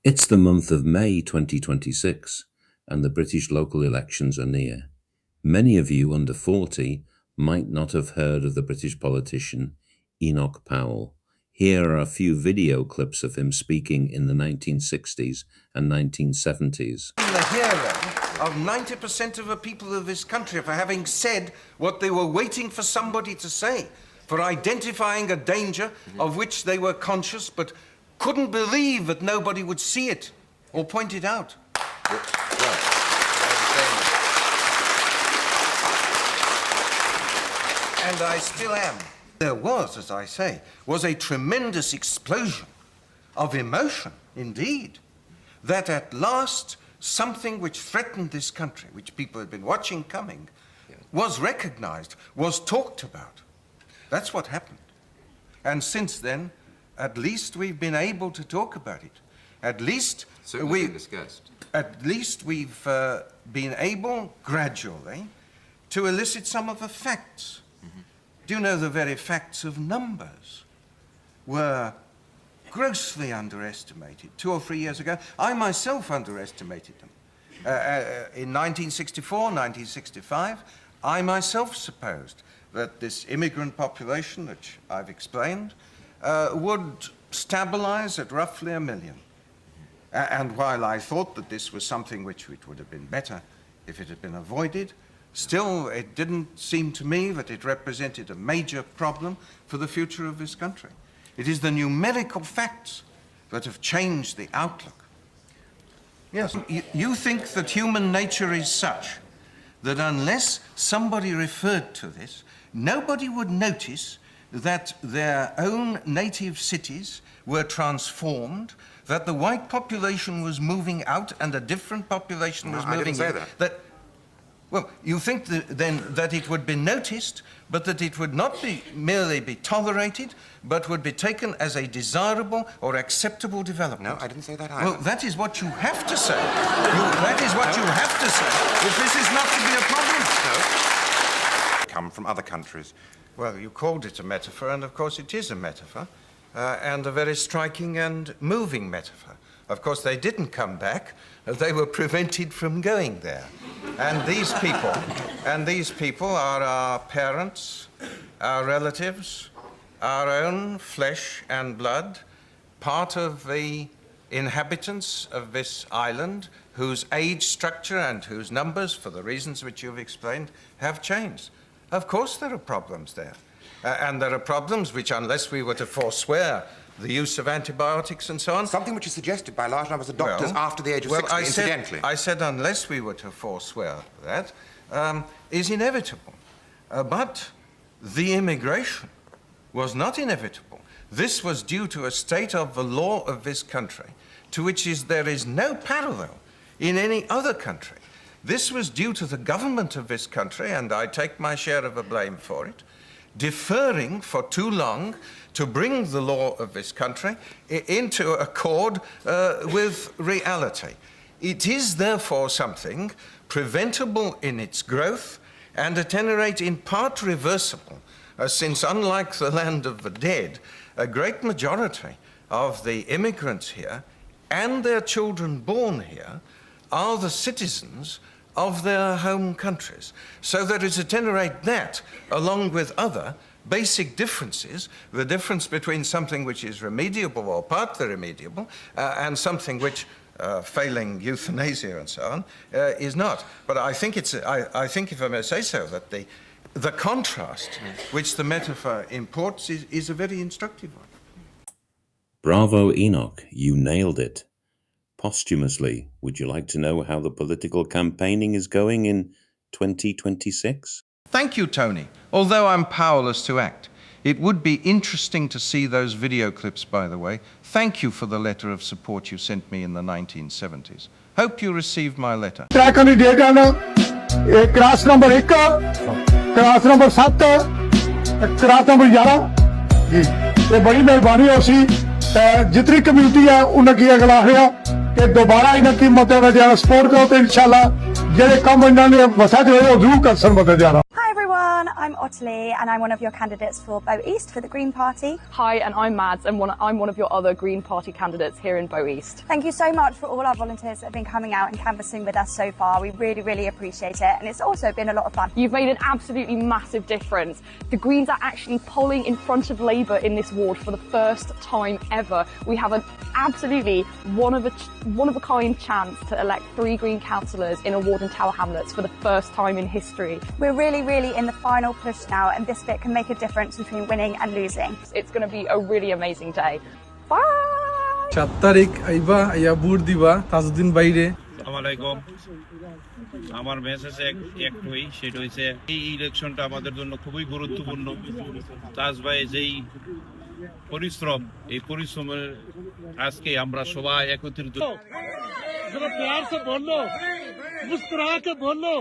It's the month of May 2026, and the British local elections are near. Many of you under 40 might not have heard of the British politician Enoch Powell. Here are a few video clips of him speaking in the 1960s and 1970s. The hero of 90% of the people of this country for having said what they were waiting for somebody to say, for identifying a danger of which they were conscious but couldn't believe that nobody would see it or point it out. And I still am. There was, as I say, was a tremendous explosion of emotion, indeed, that at last something which threatened this country, which people had been watching coming, was recognized, was talked about. That's what happened. And since then, at least we've been able to talk about it. At least we've discussed. At least we've been able gradually to elicit some of the facts. Do you know the very facts of numbers were grossly underestimated 2 or 3 years ago? I myself underestimated them. In 1964, 1965, I myself supposed that this immigrant population, which I've explained, would stabilize at roughly 1 million. And while I thought that this was something which would have been better if it had been avoided, still it didn't seem to me that it represented a major problem for the future of this country. It is the numerical facts that have changed the outlook. Yes, you think that human nature is such that unless somebody referred to this, nobody would notice that their own native cities were transformed, that the white population was moving out and a different population was moving in. I didn't say that. Well, you think then that it would be noticed, but that it would not merely be tolerated, but would be taken as a desirable or acceptable development. No, I didn't say that either. Well, that is what you have to say. That is what you have to say, if this is not to be a problem. No. Come from other countries. Well, you called it a metaphor, and of course it is a metaphor, and a very striking and moving metaphor. Of course, they didn't come back. They were prevented from going there. And these people are our parents, our relatives, our own flesh and blood, part of the inhabitants of this island whose age structure and whose numbers, for the reasons which you've explained, have changed. Of course there are problems there. And there are problems which, unless we were to forswear the use of antibiotics and so on... Something which is suggested by large numbers of doctors after the age of 60, incidentally. I said unless we were to forswear that, is inevitable. But the immigration was not inevitable. This was due to a state of the law of this country, to which there is no parallel in any other country. This was due to the government of this country, and I take my share of the blame for it, deferring for too long to bring the law of this country into accord with reality. It is therefore something preventable in its growth and at any rate in part reversible, since unlike the land of the dead, a great majority of the immigrants here and their children born here are the citizens of their home countries. So there is at any rate that, along with other basic differences, the difference between something which is remediable or partly remediable and something which, failing euthanasia and so on, is not. But I think I think, if I may say so, that the contrast which the metaphor imports is a very instructive one. Bravo, Enoch, you nailed it. Posthumously, would you like to know how the political campaigning is going in 2026? Thank you, Tony. Although I'm powerless to act, it would be interesting to see those video clips, by the way. Thank you for the letter of support you sent me in the 1970s. Hope you received my letter. Track candidate class number 1, class number 7, class number 11. जी, ये बड़ी मेहरबानी होसी जितनी community है उनकी अगला है कि दोबारा इन्हें की मदद जरा सपोर्ट करो तो इंशाल्लाह जेरे काम इन्होंने वसा जो है वो जरूर कर सन मदद जरा. Hi everyone. everyone, I'm Ottilie and I'm one of your candidates for Bow East for the Green Party. Hi, and I'm Mads and I'm one of your other Green Party candidates here in Bow East. Thank you so much for all our volunteers that have been coming out and canvassing with us so far. We really, really appreciate it, and it's also been a lot of fun. You've made an absolutely massive difference. The Greens are actually polling in front of Labour in this ward for the first time ever. We have an absolutely one of a kind chance to elect 3 Green councillors in a ward in Tower Hamlets for the first time in history. We're really in the final push now, and this bit can make a difference between winning and losing. It's going to be a really amazing day. Bye! 7 তারিখ আইবা আইয়া vote দিবা তাজউদ্দিন বাইরে। আসসালামু আলাইকুম। আমার message একটাই, সেটা হচ্ছে এই ইলেকশনটা আমাদের জন্য খুবই গুরুত্বপূর্ণ। তাজ ভাই যেই পরিশ্রম, এই পরিশ্রমের আজকে আমরা সবাই একত্রিত। जरा प्यार से बोलो, मुस्कुरा के बोलो,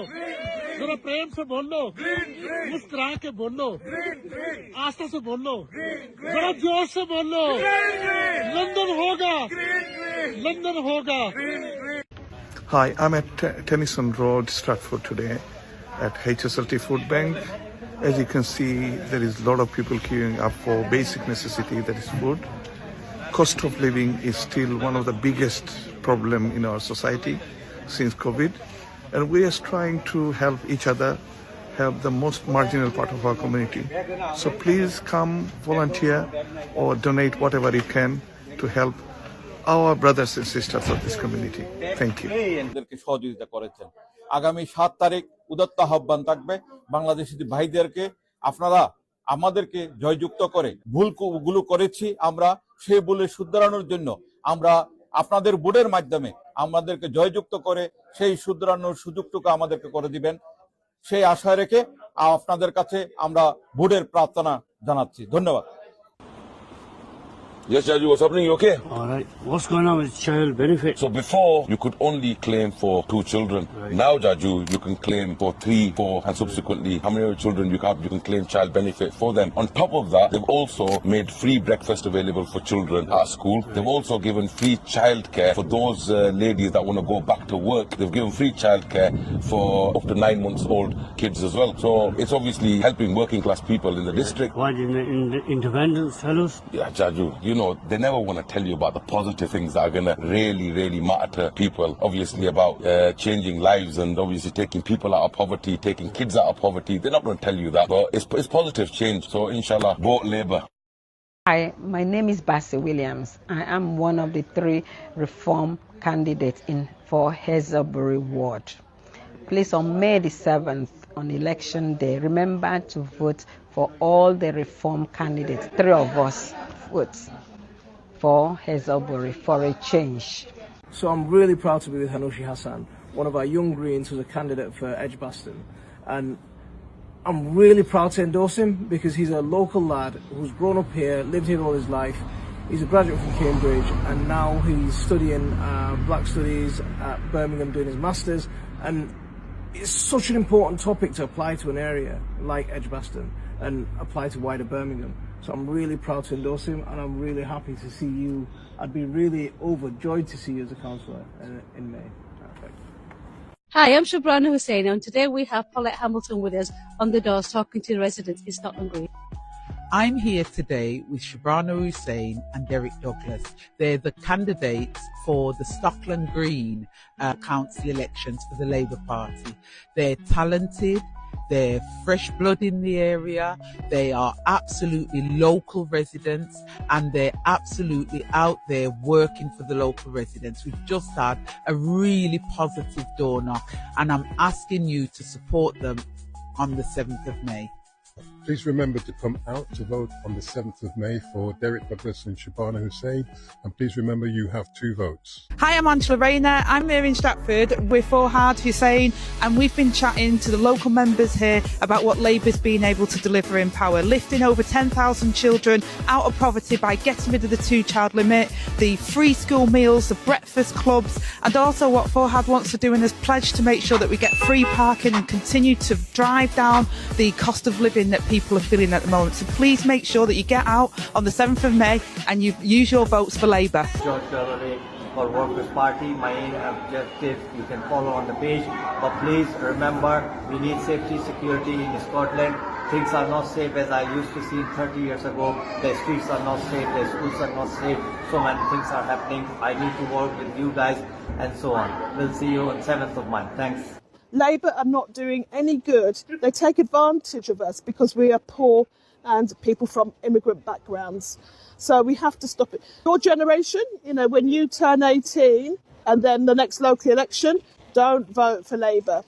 जरा प्रेम से बोलो, मुस्कुरा के बोलो, आस्था से बोलो, जरा जोश से बोलो, लंदन होगा, लंदन होगा। Hi, I'm at Tennyson Road, Stratford today at HSLT Food Bank. As you can see, there is a lot of people queuing up for basic necessity, that is food. Cost of living is still one of the biggest problem in our society since COVID, and we are trying to help each other, help the most marginal part of our community. So please come volunteer or donate whatever you can to help our brothers and sisters of this community. Thank you. সহযোগিতা করেছেন। আগামী 7 তারিখ উদাত্ত আহ্বান থাকবে বাংলাদেশি ভাইদেরকে, আপনারা আমাদেরকে জয়যুক্ত করে ভুলগুলো করেছি আমরা, সেই ভুলে শুধরানোর জন্য আমরা আপনাদের ভোটের মাধ্যমে আমাদেরকে জয়যুক্ত করে সেই শুধরানোর সুযোগটুকু আমাদেরকে করে দিবেন, সেই আশা রেখে আপনাদের কাছে আমরা ভোটের প্রার্থনা জানাচ্ছি। ধন্যবাদ। Yes, Jaju, what's happening? You okay? All right. What's going on with child benefit? So before, you could only claim for 2 children. Right. Now, Jaju, you can claim for 3, 4, and subsequently, how many children you have, you can claim child benefit for them. On top of that, they've also made free breakfast available for children at school. Right. They've also given free childcare for those ladies that want to go back to work. They've given free childcare for up to 9 months old kids as well. So it's obviously helping working class people in the district. Why didn't the independents tell us? Yeah, Jaju, you know, they never want to tell you about the positive things that are going to really matter to people. Obviously about changing lives and obviously taking people out of poverty, taking kids out of poverty. They're not going to tell you that, but it's positive change. So inshallah, vote Labour. Hi, my name is Bassey Williams. I am one of the 3 reform candidates for Hazelbury Ward. Please, on May the 7th, on election day, remember to vote for all the reform candidates. 3 of us vote for Hazelbury for a change. So I'm really proud to be with Hanushi Hassan, one of our young Greens who's a candidate for Edgbaston, and I'm really proud to endorse him because he's a local lad who's grown up here, lived here all his life. He's a graduate from Cambridge, and now he's studying Black Studies at Birmingham, doing his Masters, and it's such an important topic to apply to an area like Edgbaston and apply to wider Birmingham. So I'm really proud to endorse him, and I'm really happy to see you. I'd be really overjoyed to see you as a councillor in May. Perfect. Hi, I'm Shabrana Hussain, and today we have Paulette Hamilton with us on the doors talking to the residents in Scotland Green. I'm here today with Shabrana Hussain and Derek Douglas. They're the candidates for the Stockland Green council elections for the Labour Party. They're talented, they're fresh blood in the area, they are absolutely local residents, and they're absolutely out there working for the local residents. We've just had a really positive door knock, and I'm asking you to support them on the 7th of May. Please remember to come out to vote on the 7th of May for Derek Douglas and Shabrana Hussain, and please remember you have 2 votes. Hi, I'm Angela Rayner. I'm here in Stratford with Farhad Hussain, and we've been chatting to the local members here about what Labour's been able to deliver in power, lifting over 10,000 children out of poverty by getting rid of the 2-child limit, the free school meals, the breakfast clubs, and also what Farhad wants to do in his pledge to make sure that we get free parking and continue to drive down the cost of living that people are feeling at the moment. So please make sure that you get out on the 7th of May and you use your votes for Labour. George Galloway for Workers' Party. My objective you can follow on the page, but please remember we need safety, security in Scotland. things are not safe as I used to see 30 years ago. The streets are not safe, the schools are not safe, so many things are happening. I need to work with you guys and so on. We'll see you on 7th of March. Thanks. Labour are not doing any good. They take advantage of us because we are poor and people from immigrant backgrounds. So we have to stop it. Your generation, you know, when you turn 18 and then the next local election, don't vote for Labour.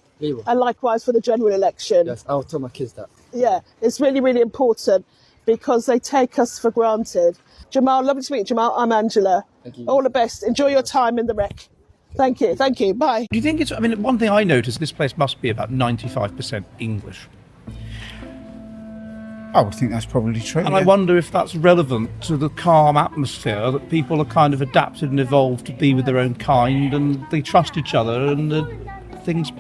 And likewise for the general election. Yes, I'll tell my kids that. Yeah, it's really, really important because they take us for granted. Jamal, lovely to meet you, Jamal. I'm Angela. Thank you. All the best. Enjoy your time in the rec. Thank you. Thank you. Bye. Do you think it's, I mean, one thing I noticed, this place must be about 95% English. I would think that's probably true. And I wonder if that's relevant to the calm atmosphere that people are kind of adapted and evolved to be with their own kind and they trust each other and things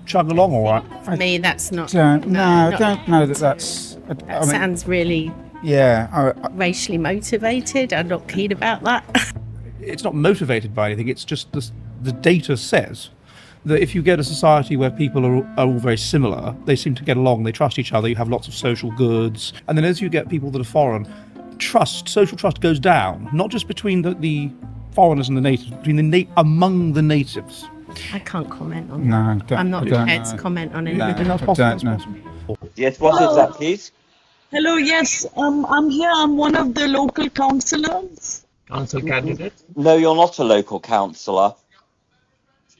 chug along all right. For me, that's not... I don't know that that's... That sounds really racially motivated. I'm not keen about that. It's not motivated by anything, it's just the data says that if you get a society where people are all very similar, they seem to get along, they trust each other, you have lots of social goods, and then as you get people that are foreign, social trust goes down, not just between the foreigners and the natives, among the natives. I can't comment on that. I'm not prepared to comment on anything. Yes, what is that, please? Hello, yes, I'm here. I'm one of the local councillors. Council candidate? No, you're not a local councillor.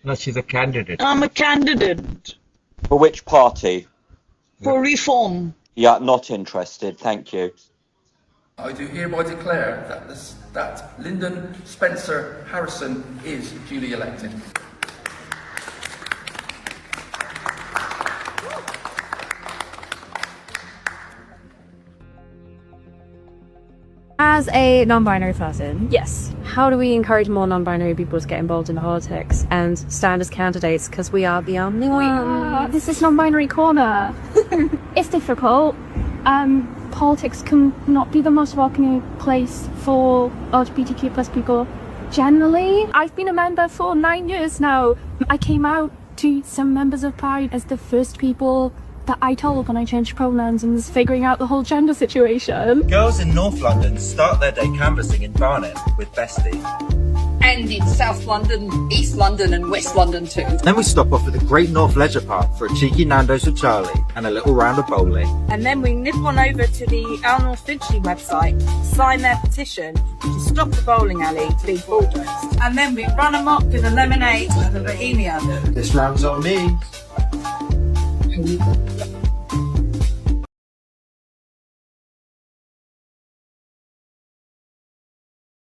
No, she's a candidate. I'm a candidate For which party? for reform. Yeah, not interested, thank you. I do hereby declare that Lyndon Spencer Harrison is duly elected. As a non-binary person, yes, how do we encourage more non-binary people to get involved in politics and stand as candidates, because we are the only ones? This is non-binary corner. It's difficult. Politics can not be the most welcoming place for LGBTQ plus people generally. I've been a member for 9 years now. I came out to some members of Pride as the first people that I told when I changed pronouns and was figuring out the whole gender situation. Girls in North London start their day canvassing in Barnet with Bestie. And in South London, East London and West London too. Then we stop off at the Great North Leisure Park for a cheeky Nando's with Charlie and a little round of bowling. And then we nip on over to the Our North Finchley website, sign their petition to stop the bowling alley to be bulldozed. And then we run amok with a lemonade and a bohemia. This round's on me.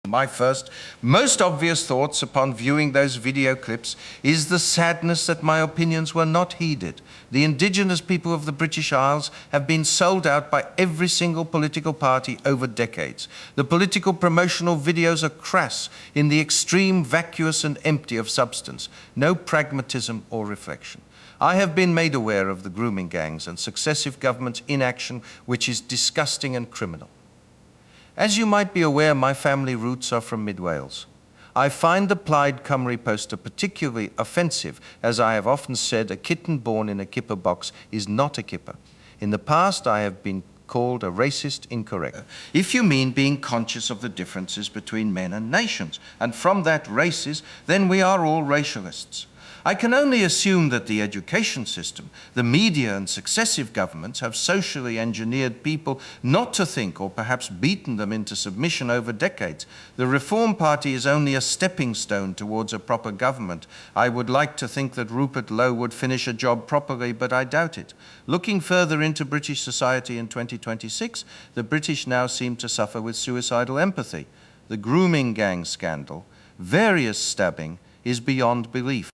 My first, most obvious thoughts upon viewing those video clips is the sadness that my opinions were not heeded. The indigenous people of the British Isles have been sold out by every single political party over decades. The political promotional videos are crass, in the extreme, vacuous and empty of substance. No pragmatism or reflection. I have been made aware of the grooming gangs and successive governments' inaction, which is disgusting and criminal. As you might be aware, my family roots are from Mid-Wales. I find the Plaid Cymru poster particularly offensive, as I have often said a kitten born in a kipper box is not a kipper. In the past, I have been called a racist incorrect. If you mean being conscious of the differences between men and nations, and from that races, then we are all racialists. I can only assume that the education system, the media and successive governments have socially engineered people not to think or perhaps beaten them into submission over decades. The Reform Party is only a stepping stone towards a proper government. I would like to think that Rupert Lowe would finish a job properly, but I doubt it. Looking further into British society in 2026, the British now seem to suffer with suicidal empathy. The grooming gang scandal, various stabbing, is beyond belief.